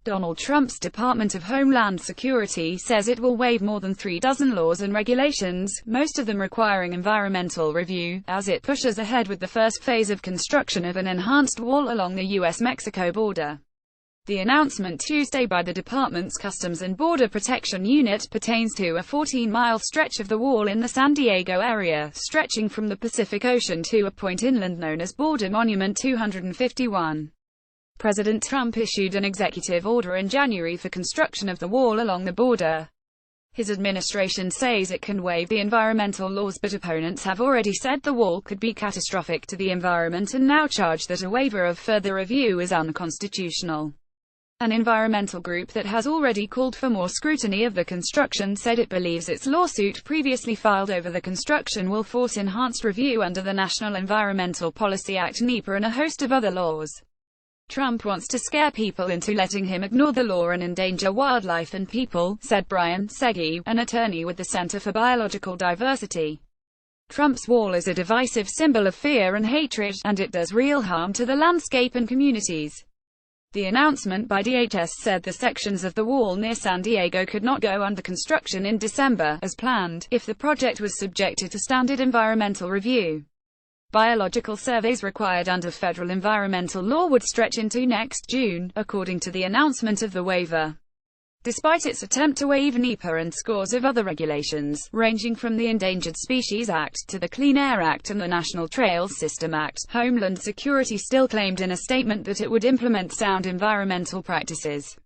Donald Trump's Department of Homeland Security says it will waive more than 36 laws and regulations, most of them requiring environmental review, as it pushes ahead with the first phase of construction of an enhanced wall along the U.S.-Mexico border. The announcement Tuesday by the department's Customs and Border Protection Unit pertains to a 14-mile stretch of the wall in the San Diego area, stretching from the Pacific Ocean to a point inland known as Border Monument 251. President Trump issued an executive order in January for construction of the wall along the border. His administration says it can waive the environmental laws, but opponents have already said the wall could be catastrophic to the environment and now charge that a waiver of further review is unconstitutional. An environmental group that has already called for more scrutiny of the construction said it believes its lawsuit previously filed over the construction will force enhanced review under the National Environmental Policy Act (NEPA) and a host of other laws. Trump wants to scare people into letting him ignore the law and endanger wildlife and people, said Brian Segui, an attorney with the Center for Biological Diversity. Trump's wall is a divisive symbol of fear and hatred, and it does real harm to the landscape and communities. The announcement by DHS said the sections of the wall near San Diego could not go under construction in December, as planned, if the project was subjected to standard environmental review. Biological surveys required under federal environmental law would stretch into next June, according to the announcement of the waiver. Despite its attempt to waive NEPA and scores of other regulations, ranging from the Endangered Species Act to the Clean Air Act and the National Trails System Act, Homeland Security still claimed in a statement that it would implement sound environmental practices.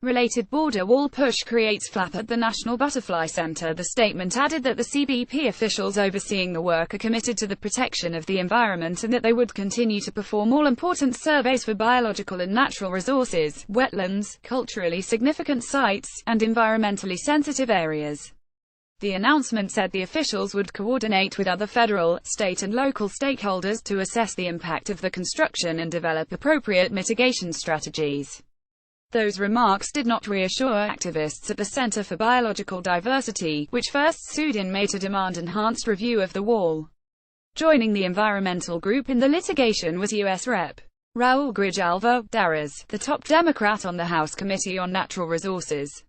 Related border wall push creates flap at the National Butterfly Center. The statement added that the CBP officials overseeing the work are committed to the protection of the environment and that they would continue to perform all important surveys for biological and natural resources, wetlands, culturally significant sites, and environmentally sensitive areas. The announcement said the officials would coordinate with other federal, state and local stakeholders to assess the impact of the construction and develop appropriate mitigation strategies. Those remarks did not reassure activists at the Center for Biological Diversity, which first sued in May to demand enhanced review of the wall. Joining the environmental group in the litigation was U.S. Rep. Raul Grijalva Darraz, the top Democrat on the House Committee on Natural Resources.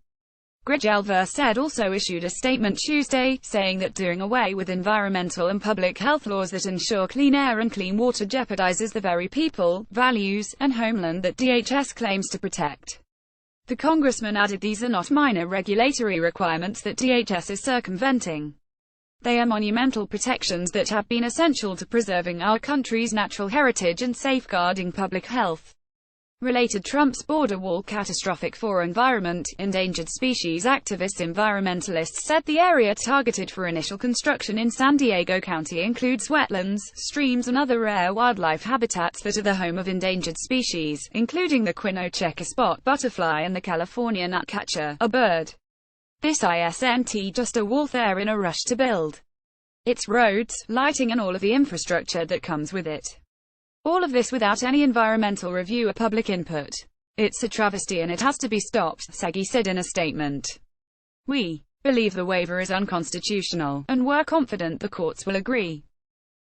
Grijalva said also issued a statement Tuesday, saying that doing away with environmental and public health laws that ensure clean air and clean water jeopardizes the very people, values, and homeland that DHS claims to protect. The congressman added these are not minor regulatory requirements that DHS is circumventing. They are monumental protections that have been essential to preserving our country's natural heritage and safeguarding public health. Related Trump's border wall catastrophic for environment, endangered species activists environmentalists said the area targeted for initial construction in San Diego County includes wetlands, streams and other rare wildlife habitats that are the home of endangered species, including the Quinocheca spot butterfly and the California gnatcatcher, a bird. This isn't just a wall they're in a rush to build. It's roads, lighting and all of the infrastructure that comes with it. All of this without any environmental review or public input. It's a travesty and it has to be stopped, Segui said in a statement. We believe the waiver is unconstitutional, and we're confident the courts will agree.